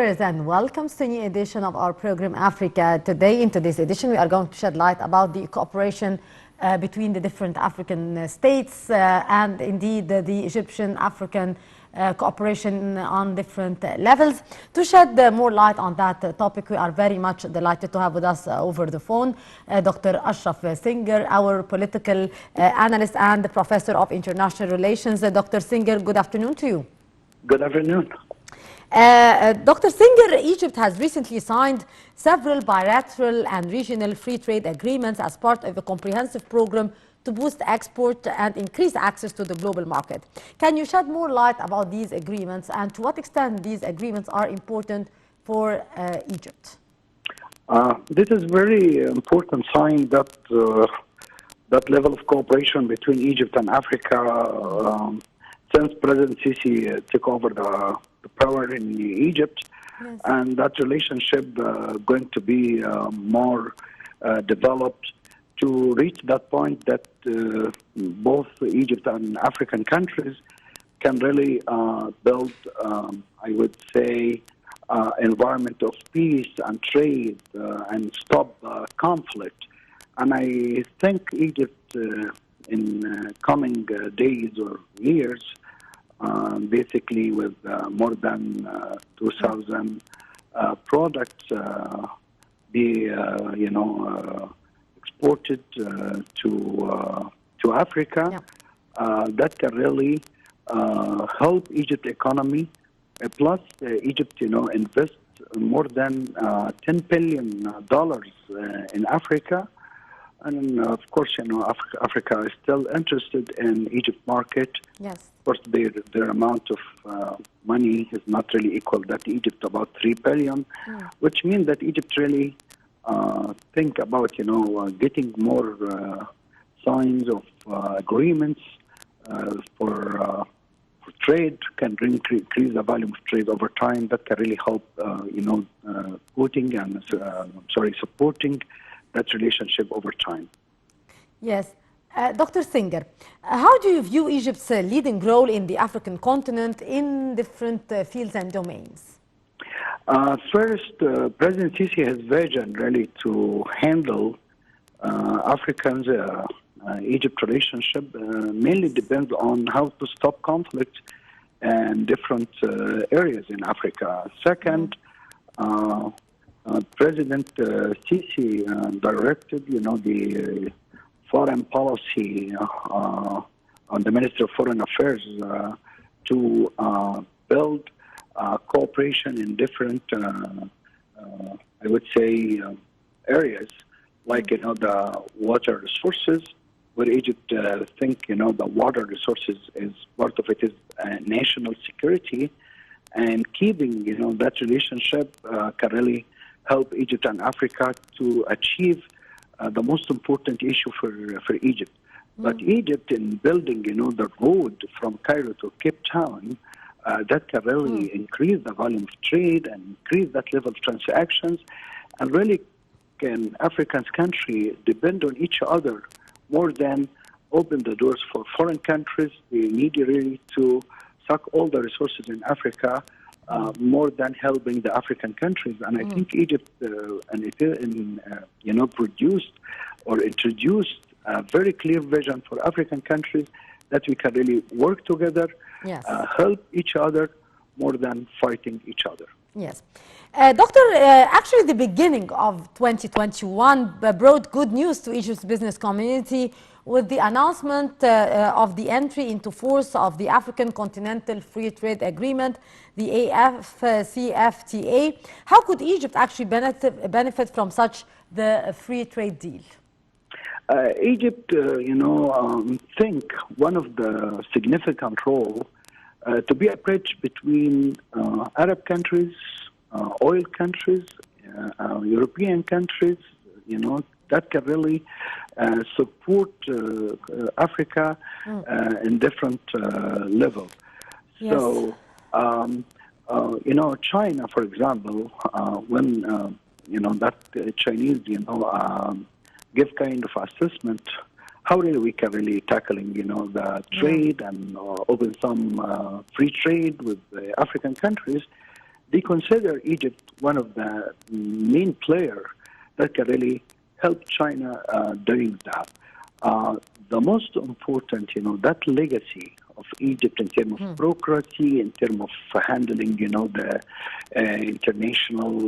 viewers, and welcome to a new edition of our program Africa Today. In today's edition, we are going to shed light about the cooperation between the different African states and indeed the Egyptian-African cooperation on different levels. To shed more light on that topic, we are very much delighted to have with us over the phone Dr. Ashraf Singer, our political analyst and professor of international relations. Dr. Singer, good afternoon to you. Good afternoon. Dr. Singer, Egypt has recently signed several bilateral and regional free trade agreements as part of a comprehensive program to boost export and increase access to the global market. Can you shed more light about these agreements and to what extent these agreements are important for Egypt? This is very important sign that that level of cooperation between Egypt and Africa since President Sisi took over the power in Egypt, yes. And that relationship going to be more developed to reach that point that both Egypt and African countries can really build, I would say, environment of peace and trade and stop conflict. And I think Egypt in coming days or years, basically with more than 2,000 products be exported to Africa, yeah. That can really help Egypt economy. Plus, Egypt, invest more than $10 billion in Africa. And of course, Africa is still interested in Egypt market. Yes. Of course, their amount of money is not really equal that Egypt, about $3 billion, which means that Egypt really think about, getting more signs of agreements for trade, can increase the volume of trade over time. That can really help, putting and supporting that relationship over time. Yes. Dr. Singer, how do you view Egypt's leading role in the African continent in different fields and domains? First, President Sisi has vision really to handle Africans' Egypt relationship. Mainly depends on how to stop conflict in different areas in Africa. Second, President Sisi directed, the foreign policy on the Ministry of Foreign Affairs to build cooperation in different, I would say, areas, like, the water resources, where Egypt think, the water resources is part of it is national security, and keeping, that relationship can really help Egypt and Africa to achieve the most important issue for Egypt. But Egypt, in building, the road from Cairo to Cape Town, that can really increase the volume of trade and increase that level of transactions, and really can African country depend on each other more than open the doors for foreign countries. They need really to suck all the resources in Africa, more than helping the African countries. And I think Egypt produced or introduced a very clear vision for African countries that we can really work together, yes. Help each other more than fighting each other. Yes. Doctor, actually the beginning of 2021 brought good news to Egypt's business community with the announcement of the entry into force of the African Continental Free Trade Agreement, the AFCFTA. How could Egypt actually benefit from such the free trade deal? Egypt, think one of the significant role to be a bridge between Arab countries, oil countries, European countries, that can really support Africa in different levels. Yes. So, China, for example, when, that Chinese, give kind of assessment, how really we can really tackling, the trade and open some free trade with the African countries, they consider Egypt one of the main players that can really help China doing that. The most important, that legacy of Egypt in terms of bureaucracy, in terms of handling, the international,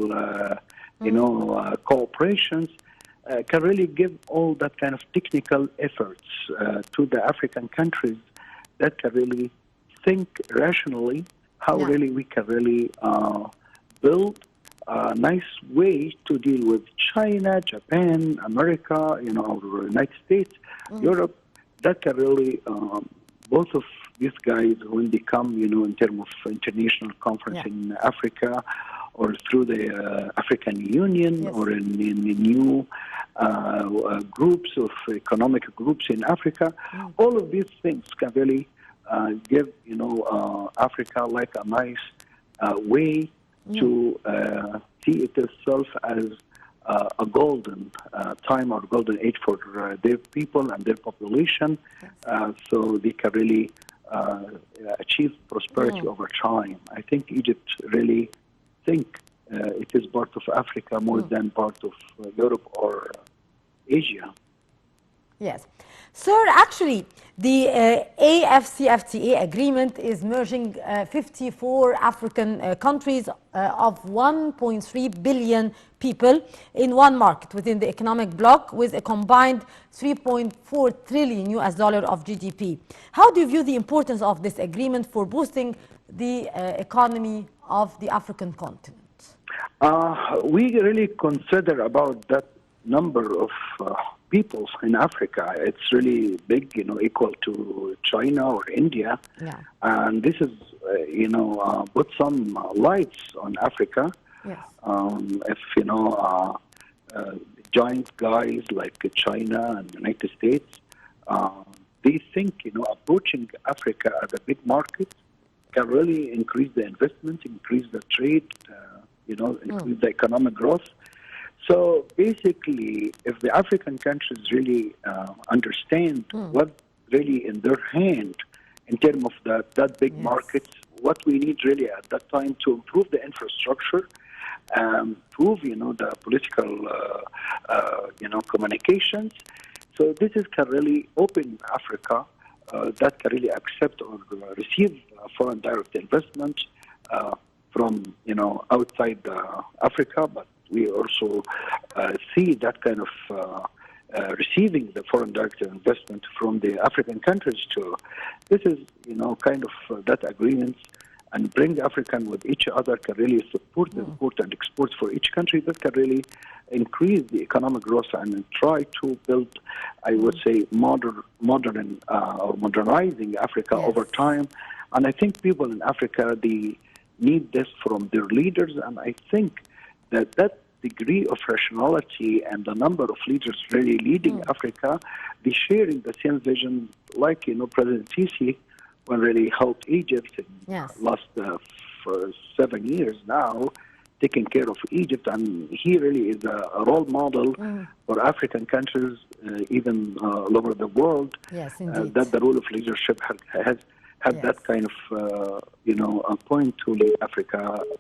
cooperations, can really give all that kind of technical efforts to the African countries that can really think rationally how really we can really build a nice way to deal with China, Japan, America, or United States, Europe, that can really, both of these guys, when they come, in terms of international conference in Africa or through the African Union or in new groups of economic groups in Africa, all of these things can really give, Africa like a nice way to see it itself as a golden time or golden age for their people and their population, so they can really achieve prosperity over time. I think Egypt really think it is part of Africa more than part of Europe or Asia. Yes. Sir, actually, the AFCFTA agreement is merging 54 African countries of 1.3 billion people in one market within the economic bloc with a combined 3.4 trillion US dollar of GDP. How do you view the importance of this agreement for boosting the economy of the African continent? We really consider about that number of people in Africa. It's really big, equal to China or India. Yeah. And this is, put some lights on Africa. Yes. If, giant guys like China and the United States, they think, approaching Africa as a big market can really increase the investment, increase the trade, increase the economic growth. So basically, if the African countries really understand what really in their hand in terms of that big market, what we need really at that time to improve the infrastructure, improve, the political, communications. So this can really open Africa that can really accept or receive foreign direct investment from, outside Africa, but we also see that kind of receiving the foreign direct investment from the African countries too. This is, kind of that agreements and bring African with each other can really support the import and exports for each country that can really increase the economic growth and try to build, I would say, modern or modernizing Africa over time. And I think people in Africa, they need this from their leaders, and I think that degree of rationality and the number of leaders really leading Africa, they sharing the same vision, like President Sisi, when really helped Egypt in last for 7 years now, taking care of Egypt, and he really is a role model for African countries, even all over the world. Yes, indeed. That the role of leadership has that kind of, a point to lead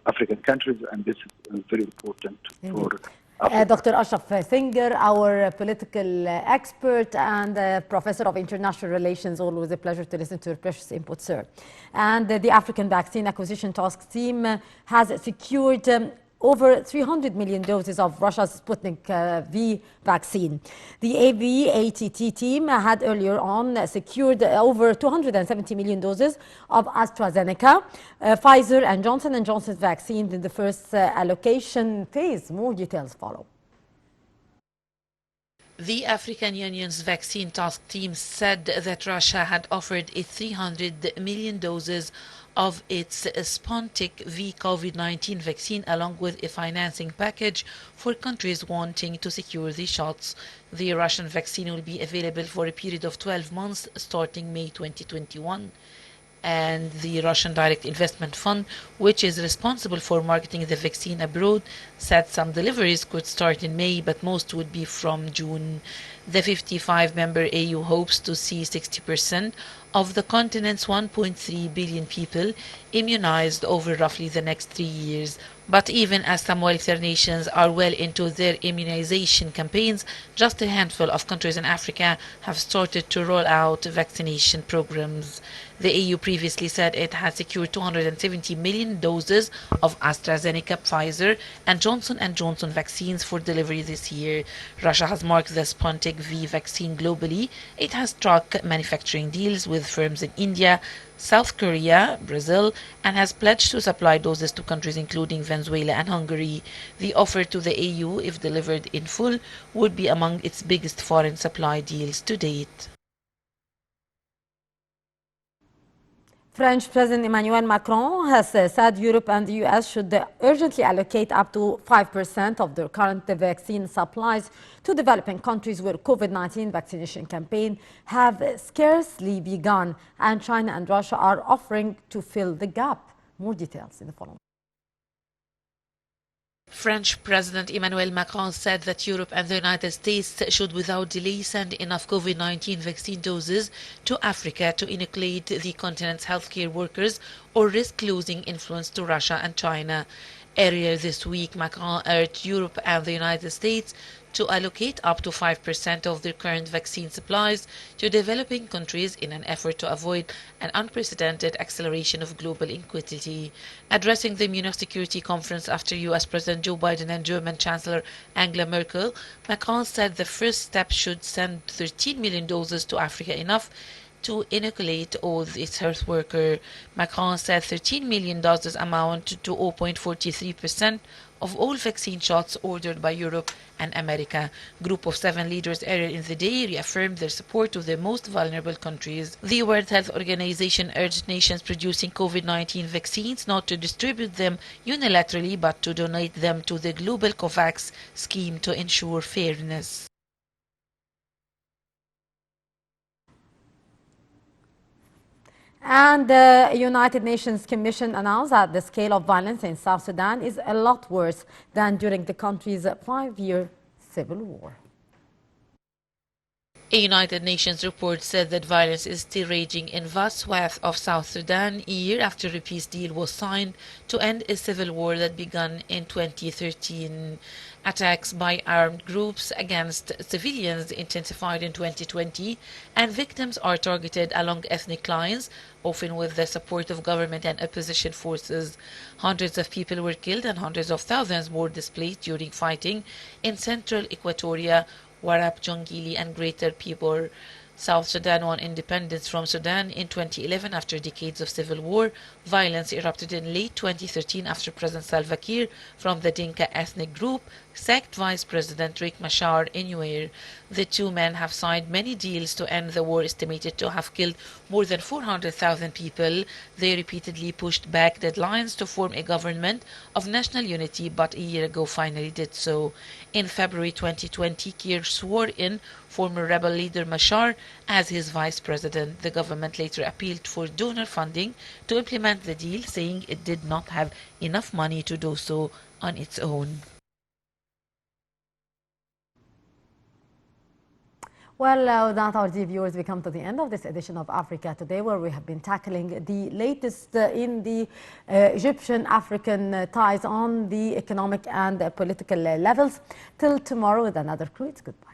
African countries, and this is very important for Dr. Ashraf Singer, our political expert and professor of international relations. Always a pleasure to listen to your precious input, sir. And the African Vaccine Acquisition Task Team has secured over 300 million doses of Russia's Sputnik V vaccine. The AVATT team had earlier on secured over 270 million doses of AstraZeneca, Pfizer and Johnson & Johnson's vaccines in the first allocation phase. More details follow. The African Union's vaccine task team said that Russia had offered 300 million doses of its Sputnik V COVID-19 vaccine, along with a financing package for countries wanting to secure the shots. The Russian vaccine will be available for a period of 12 months starting May 2021. and the Russian Direct Investment Fund, which is responsible for marketing the vaccine abroad, said some deliveries could start in May, but most would be from June. The 55-member AU hopes to see 60% of the continent's 1.3 billion people immunized over roughly the next 3 years. But even as some wealthier nations are well into their immunization campaigns, just a handful of countries in Africa have started to roll out vaccination programs. The EU previously said it had secured 270 million doses of AstraZeneca, Pfizer, and Johnson & Johnson vaccines for delivery this year. Russia has marked the Sputnik V vaccine globally. It has struck manufacturing deals with firms in India, South Korea, Brazil, and has pledged to supply doses to countries including Venezuela and Hungary. The offer to the EU, if delivered in full, would be among its biggest foreign supply deals to date. French President Emmanuel Macron has said Europe and the US should urgently allocate up to 5% of their current vaccine supplies to developing countries where COVID-19 vaccination campaign have scarcely begun, and China and Russia are offering to fill the gap. More details in the following. French President Emmanuel Macron said that Europe and the United States should without delay send enough COVID-19 vaccine doses to Africa to inoculate the continent's healthcare workers or risk losing influence to Russia and China. Earlier this week, Macron urged Europe and the United States to allocate up to 5% of their current vaccine supplies to developing countries in an effort to avoid an unprecedented acceleration of global inequality. Addressing the Munich Security Conference after US President Joe Biden and German Chancellor Angela Merkel, Macron said the first step should send 13 million doses to Africa, enough to inoculate all its health workers. Macron said 13 million doses amount to 0.43% of all vaccine shots ordered by Europe and America. Group of 7 leaders earlier in the day reaffirmed their support to the most vulnerable countries. The World Health Organization urged nations producing COVID-19 vaccines not to distribute them unilaterally but to donate them to the global COVAX scheme to ensure fairness. And the United Nations Commission announced that the scale of violence in South Sudan is a lot worse than during the country's 5-year civil war. A United Nations report said that violence is still raging in vast swaths of South Sudan a year after a peace deal was signed to end a civil war that began in 2013. Attacks by armed groups against civilians intensified in 2020, and victims are targeted along ethnic lines, often with the support of government and opposition forces. Hundreds of people were killed and hundreds of thousands more displaced during fighting in central Equatoria, Warab, Jonglei, and Greater Pibor. South Sudan won independence from Sudan in 2011 after decades of civil war. Violence erupted in late 2013 after President Salva Kiir, from the Dinka ethnic group, sacked Vice President Riek Machar in Nuer. The two men have signed many deals to end the war, estimated to have killed more than 400,000 people. They repeatedly pushed back deadlines to form a government of national unity, but a year ago finally did so. In February 2020, Kiir swore in former rebel leader Machar as his vice president. The government later appealed for donor funding to implement the deal, saying it did not have enough money to do so on its own. Well, with that, our dear viewers, we come to the end of this edition of Africa Today, where we have been tackling the latest in the Egyptian-African ties on the economic and political levels. Till tomorrow with another crew, it's goodbye.